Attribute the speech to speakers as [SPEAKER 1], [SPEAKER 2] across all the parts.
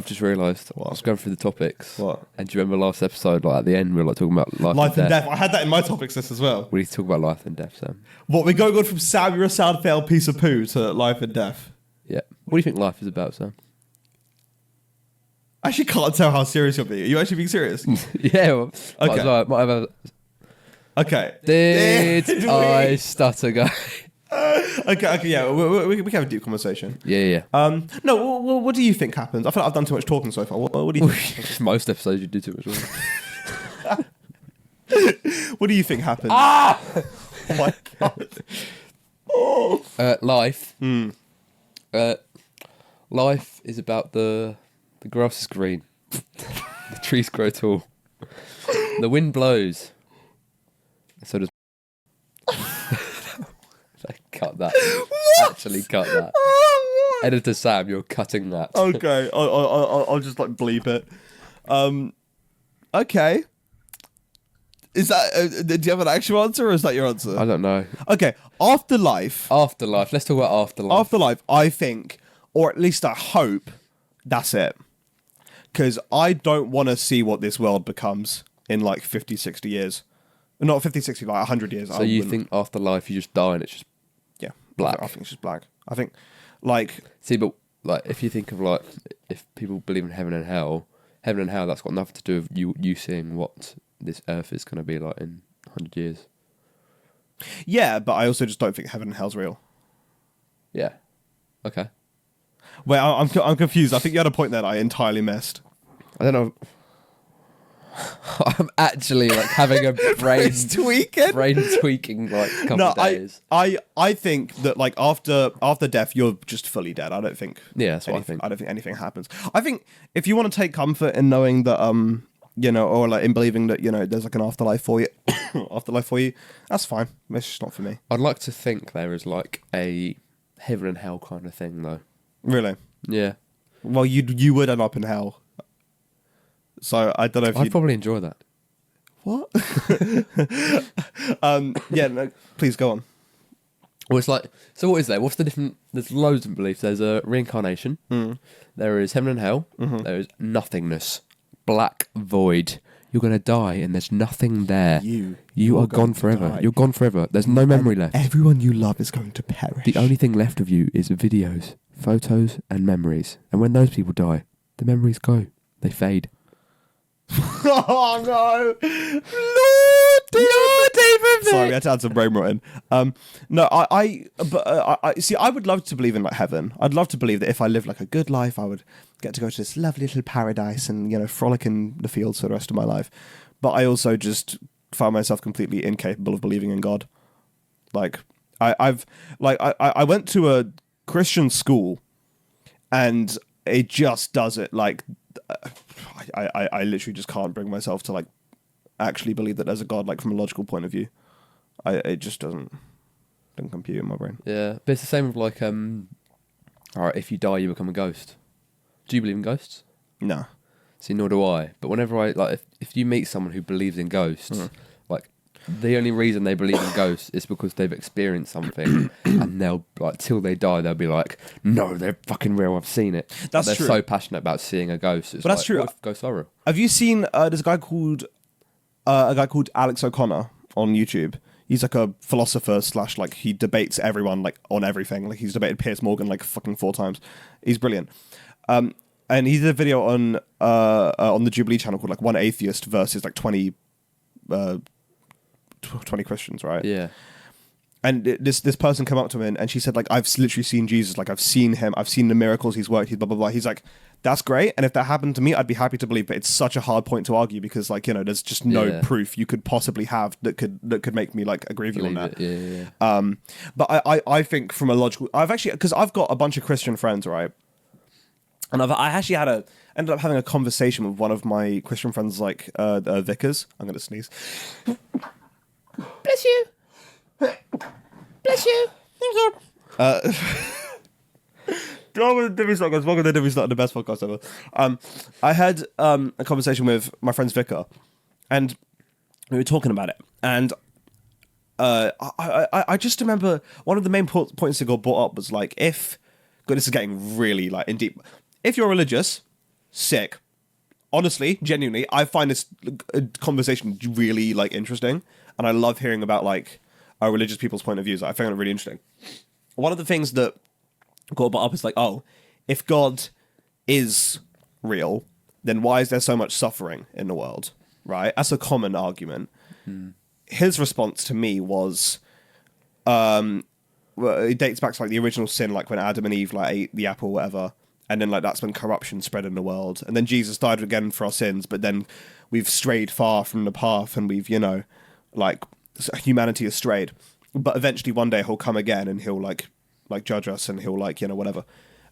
[SPEAKER 1] I've just realised. I was going through the topics.
[SPEAKER 2] What?
[SPEAKER 1] And do you remember last episode, like at the end, we were like talking about
[SPEAKER 2] Life and death. I had that in my topics list as well.
[SPEAKER 1] We need to talk about life and death, Sam.
[SPEAKER 2] What, we're going on from Sam, you're a sad failed piece of poo to life and death.
[SPEAKER 1] Yeah. What do you think life is about, Sam?
[SPEAKER 2] I actually can't tell how serious you're being. Are you actually being serious?
[SPEAKER 1] Yeah. Well,
[SPEAKER 2] Okay.
[SPEAKER 1] might have a,
[SPEAKER 2] Okay.
[SPEAKER 1] Did I stutter, guy?
[SPEAKER 2] Okay, yeah, we can have a deep conversation.
[SPEAKER 1] Yeah.
[SPEAKER 2] No, what do you think happens? I feel like I've done too much talking so far. What do you think?
[SPEAKER 1] Most episodes you do too much.
[SPEAKER 2] What do you think happens?
[SPEAKER 1] Ah!
[SPEAKER 2] Oh my God.
[SPEAKER 1] Life. Life is about the grass is green. The trees grow tall. The wind blows. So does... Cut that. Actually cut that. Editor Sam, you're cutting that.
[SPEAKER 2] Okay, I'll just like bleep it. Okay. Is that? Do you have an actual answer, or is that your answer?
[SPEAKER 1] I don't know.
[SPEAKER 2] Okay, afterlife.
[SPEAKER 1] Afterlife. Let's talk about afterlife.
[SPEAKER 2] Afterlife, I think, or at least I hope, that's it. Because I don't want to see what this world becomes in like 50, 60 years. Not 50, 60, like 100 years.
[SPEAKER 1] So you think afterlife you just die and it's just black?
[SPEAKER 2] I think it's just black. I think, like...
[SPEAKER 1] See, but like if you think of like, if people believe in heaven and hell, that's got nothing to do with you seeing what this earth is going to be like in 100 years.
[SPEAKER 2] Yeah, but I also just don't think heaven and hell's real.
[SPEAKER 1] Yeah. Okay.
[SPEAKER 2] Wait, I'm confused. I think you had a point there that I entirely missed.
[SPEAKER 1] I don't know. I'm actually like having a brain tweaking like couple of days.
[SPEAKER 2] I think that like after death you're just fully dead. I don't think.
[SPEAKER 1] Yeah, that's what I think.
[SPEAKER 2] I don't think anything happens. I think if you want to take comfort in knowing that or like in believing that there's like an afterlife for you, that's fine. It's just not for me.
[SPEAKER 1] I'd like to think there is like a heaven and hell kind of thing though.
[SPEAKER 2] Really?
[SPEAKER 1] Yeah.
[SPEAKER 2] Well, you would end up in hell. So I don't know if
[SPEAKER 1] I'd probably enjoy that.
[SPEAKER 2] What? Yeah, no, please go on.
[SPEAKER 1] Well, it's like, so what is there? What's the different... There's loads of beliefs. There's a reincarnation. There is heaven and hell. There is nothingness. Black void. You're going to die and there's nothing there. You are gone forever.
[SPEAKER 2] Die.
[SPEAKER 1] You're gone forever. There's no memory left.
[SPEAKER 2] Everyone you love is going to perish.
[SPEAKER 1] The only thing left of you is videos, photos and memories. And when those people die, the memories go. They fade.
[SPEAKER 2] Oh no! Lord David! Sorry, we had to add some brain rot in. No, I see. I would love to believe in like heaven. I'd love to believe that if I lived like a good life, I would get to go to this lovely little paradise and frolic in the fields for the rest of my life. But I also just found myself completely incapable of believing in God. Like I went to a Christian school, and it just does it like. I literally just can't bring myself to like actually believe that there's a God, like from a logical point of view. It just doesn't compute in my brain.
[SPEAKER 1] Yeah, but it's the same with like alright, if you die you become a ghost. Do you believe in ghosts?
[SPEAKER 2] No.
[SPEAKER 1] See, nor do I. But whenever I like if you meet someone who believes in ghosts, like the only reason they believe in ghosts is because they've experienced something and they'll like till they die they'll be like, no, they're fucking real, I've seen it.
[SPEAKER 2] That's
[SPEAKER 1] they're
[SPEAKER 2] true.
[SPEAKER 1] so passionate about seeing a ghost. It's
[SPEAKER 2] But that's true.
[SPEAKER 1] What if ghosts are real?
[SPEAKER 2] Have you seen there's a guy called Alex O'Connor on YouTube? He's like a philosopher / like he debates everyone like on everything. Like he's debated Piers Morgan like fucking 4 times. He's brilliant. And he did a video on the Jubilee channel called like One Atheist versus like 20 Christians, right?
[SPEAKER 1] Yeah.
[SPEAKER 2] And this person came up to him and she said like, I've literally seen Jesus, like I've seen him, I've seen the miracles he's worked, he's blah blah blah. He's like, that's great, and if that happened to me, I'd be happy to believe. But it's such a hard point to argue because like there's just no proof you could possibly have that could make me like agree with you on that.
[SPEAKER 1] Yeah.
[SPEAKER 2] But I think from a logical, I've actually, because I've got a bunch of Christian friends, right? And I actually ended up having a conversation with one of my Christian friends, like vicars. I'm gonna sneeze.
[SPEAKER 3] Bless you. Bless you.
[SPEAKER 2] Welcome to Dimmy's podcast. Welcome to Dimmy's Not the best podcast ever. I had a conversation with my friend's vicar, and we were talking about it. And I just remember one of the main points that got brought up was like, this is getting really like in deep. If you're religious, sick. Honestly, genuinely, I find this conversation really like interesting, and I love hearing about like religious people's point of views. I find it really interesting. One of the things that got brought up is like, oh, if God is real, then why is there so much suffering in the world? Right? That's a common argument. His response to me was, well, it dates back to like the original sin, like when Adam and Eve like ate the apple, or whatever. And then, like, that's when corruption spread in the world. And then Jesus died again for our sins, but then we've strayed far from the path, and we've, like, humanity has strayed. But eventually, one day, he'll come again, and he'll, like judge us, and he'll, like, whatever.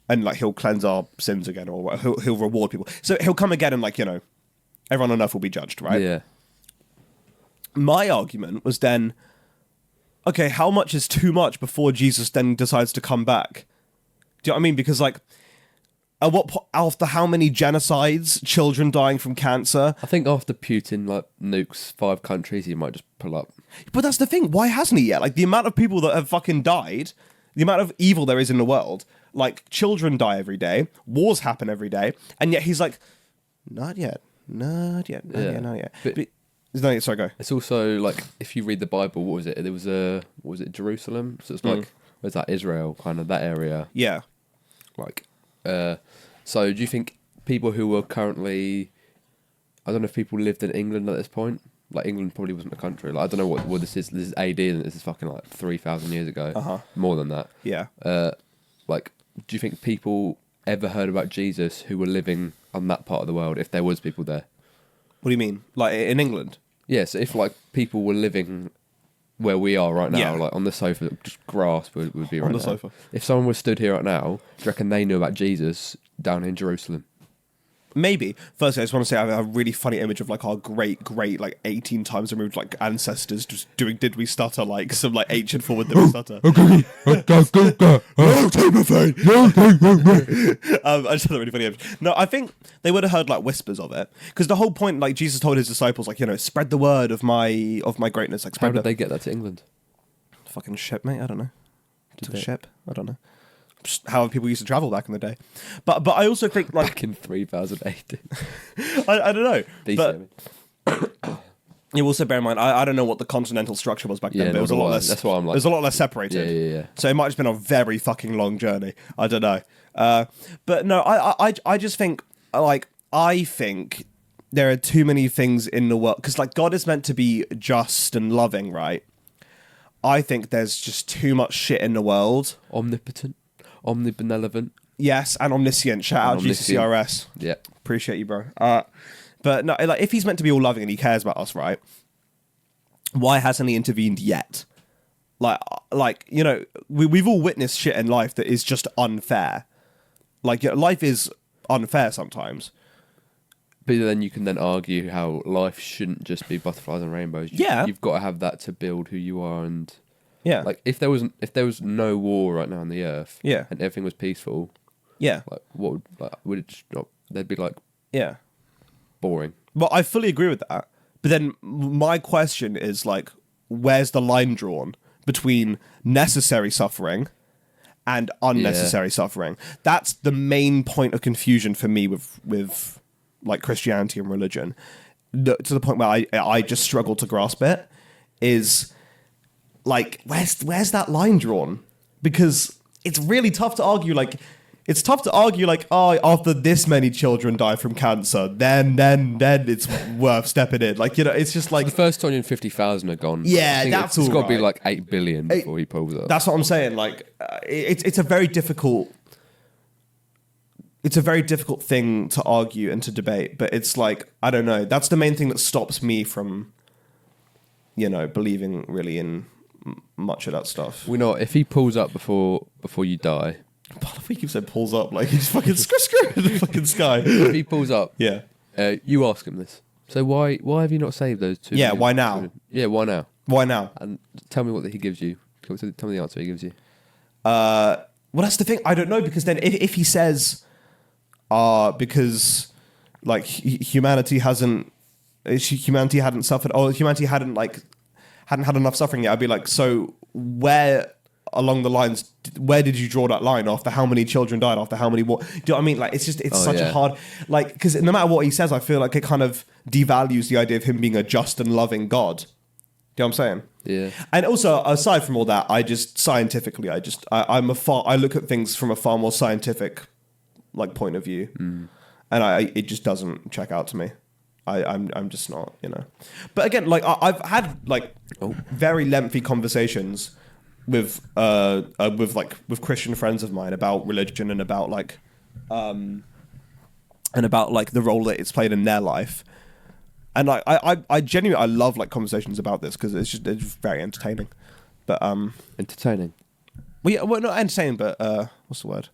[SPEAKER 2] And, like, he'll cleanse our sins again, or he'll reward people. So he'll come again, and, like, everyone on earth will be judged, right?
[SPEAKER 1] Yeah.
[SPEAKER 2] My argument was then, okay, how much is too much before Jesus then decides to come back? Do you know what I mean? Because, like, after how many genocides, children dying from cancer?
[SPEAKER 1] I think after Putin like nukes 5 countries, he might just pull up.
[SPEAKER 2] But that's the thing. Why hasn't he yet? Like the amount of people that have fucking died, the amount of evil there is in the world. Like children die every day, wars happen every day, and yet he's like, not yet, not yet, not
[SPEAKER 1] Yeah.
[SPEAKER 2] yet, not yet.
[SPEAKER 1] But-
[SPEAKER 2] No, sorry, go.
[SPEAKER 1] It's also like if you read the Bible, what was it? There was what was it, Jerusalem? So it's like where's that, Israel, kind of that area.
[SPEAKER 2] Yeah.
[SPEAKER 1] Like, so do you think people who were currently, I don't know if people lived in England at this point. Like England probably wasn't a country. Like I don't know what this is. This is AD, and this is fucking like 3,000 years ago. More than that.
[SPEAKER 2] Yeah.
[SPEAKER 1] Like, do you think people ever heard about Jesus who were living on that part of the world? If there was people there.
[SPEAKER 2] What do you mean? Like in England?
[SPEAKER 1] Yes, if like people were living where we are right now,
[SPEAKER 2] Yeah.
[SPEAKER 1] like on the sofa, just grass would be right
[SPEAKER 2] On the
[SPEAKER 1] now.
[SPEAKER 2] sofa.
[SPEAKER 1] If someone was stood here right now, do you reckon they knew about Jesus down in Jerusalem?
[SPEAKER 2] Maybe. Firstly, I just want to say I have a really funny image of like our great, like 18 times removed like ancestors just doing Did We Stutter, like some like ancient forward Did We Stutter. I just had a really funny image. No, I think they would have heard like whispers of it, because the whole point, like Jesus told his disciples, like spread the word of my greatness, like
[SPEAKER 1] How
[SPEAKER 2] spread
[SPEAKER 1] did they get that to England?
[SPEAKER 2] fucking ship, mate. I don't know. Took a
[SPEAKER 1] they?
[SPEAKER 2] ship. I don't know. Just how people used to travel back in the day. But I also think like
[SPEAKER 1] Back in 3008.
[SPEAKER 2] I don't know.
[SPEAKER 1] BC,
[SPEAKER 2] But
[SPEAKER 1] I mean.
[SPEAKER 2] you also bear in mind, I don't know what the continental structure was back then,
[SPEAKER 1] Yeah,
[SPEAKER 2] but it was a
[SPEAKER 1] nor
[SPEAKER 2] lot
[SPEAKER 1] do I.
[SPEAKER 2] less.
[SPEAKER 1] That's why I'm like-
[SPEAKER 2] it was a lot less separated.
[SPEAKER 1] Yeah.
[SPEAKER 2] So it might have been a very fucking long journey. I don't know. But no, I just think I think there are too many things in the world, because like God is meant to be just and loving, right? I think there's just too much shit in the world.
[SPEAKER 1] Omnipotent, omnibenevolent.
[SPEAKER 2] Yes, and omniscient. Shout out
[SPEAKER 1] Omniscient.
[SPEAKER 2] GCCRS.
[SPEAKER 1] Yeah.
[SPEAKER 2] Appreciate you, bro. But no, like if he's meant to be all loving and he cares about us, right? Why hasn't he intervened yet? Like we've all witnessed shit in life that is just unfair. Like life is unfair sometimes.
[SPEAKER 1] But then you can then argue how life shouldn't just be butterflies and rainbows.
[SPEAKER 2] Yeah.
[SPEAKER 1] You've got to have that to build who you are. And
[SPEAKER 2] Yeah.
[SPEAKER 1] like if there was no war right now on the earth,
[SPEAKER 2] Yeah.
[SPEAKER 1] and everything was peaceful,
[SPEAKER 2] Yeah.
[SPEAKER 1] like what would it just not, they'd be like
[SPEAKER 2] Yeah.
[SPEAKER 1] boring.
[SPEAKER 2] Well, I fully agree with that. But then my question is like, where's the line drawn between necessary suffering and unnecessary suffering? That's the main point of confusion for me with like Christianity and religion. To the point where I just struggle to grasp it. Is like, where's that line drawn? Because it's really tough to argue like. It's tough to argue like, oh, after this many children die from cancer, then it's worth stepping in. Like, it's just like
[SPEAKER 1] The first 250,000 are gone.
[SPEAKER 2] Yeah,
[SPEAKER 1] I think
[SPEAKER 2] that's
[SPEAKER 1] it's
[SPEAKER 2] all
[SPEAKER 1] got to be
[SPEAKER 2] right.
[SPEAKER 1] like 8 billion before he pulls up.
[SPEAKER 2] that's what I'm saying. Like, it's a very difficult. It's a very difficult thing to argue and to debate, but it's like, I don't know. That's the main thing that stops me from, believing really in much of that stuff.
[SPEAKER 1] We know if he pulls up before you die.
[SPEAKER 2] I think you said pulls up like he's fucking screw in the fucking sky.
[SPEAKER 1] If he pulls up,
[SPEAKER 2] Yeah.
[SPEAKER 1] you ask him this. So why have you not saved those 2
[SPEAKER 2] Yeah,
[SPEAKER 1] million
[SPEAKER 2] why now?
[SPEAKER 1] children? Yeah, why now?
[SPEAKER 2] Why now?
[SPEAKER 1] And tell me what he gives you. Tell me the answer he gives you.
[SPEAKER 2] Well, that's the thing. I don't know, because then if he says, because like humanity hadn't suffered, or humanity hadn't had enough suffering yet, I'd be like, so where along the lines, where did you draw that line? After how many children died? After how many what? Do you know what I mean? Like, it's such a hard, like, because no matter what he says, I feel like it kind of devalues the idea of him being a just and loving God. Do you know what I'm saying?
[SPEAKER 1] Yeah.
[SPEAKER 2] And also, aside from all that, I look at things from a far more scientific, like, point of view, and it just doesn't check out to me. I'm just not, you know. But again, like, I've had like very lengthy conversations with Christian friends of mine about religion and about like the role that it's played in their life. And I genuinely love like conversations about this because it's very entertaining. But
[SPEAKER 1] entertaining.
[SPEAKER 2] Well, not entertaining, but what's the word?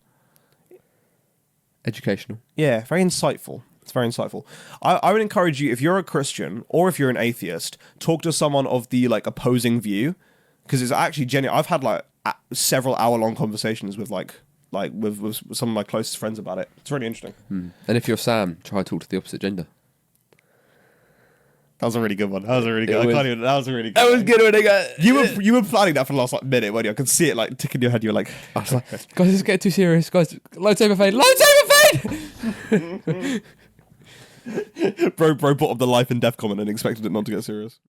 [SPEAKER 1] Educational.
[SPEAKER 2] Yeah, very insightful. It's very insightful. I would encourage you, if you're a Christian or if you're an atheist, talk to someone of the like opposing view, because it's actually genuine. I've had like several hour-long conversations with with some of my closest friends about it. It's really interesting.
[SPEAKER 1] And if you're Sam, try to talk to the opposite gender.
[SPEAKER 2] That was a really good one. That was a really good. That was a really good.
[SPEAKER 1] That was good when I got.
[SPEAKER 2] You were planning that for the last like minute, weren't you? I could see it like ticking in your head. You were like,
[SPEAKER 1] I was like, guys, it's getting too serious. Guys, lightsaber fade. Lightsaber fade.
[SPEAKER 2] bro brought up the life and death comment and expected it not to get serious.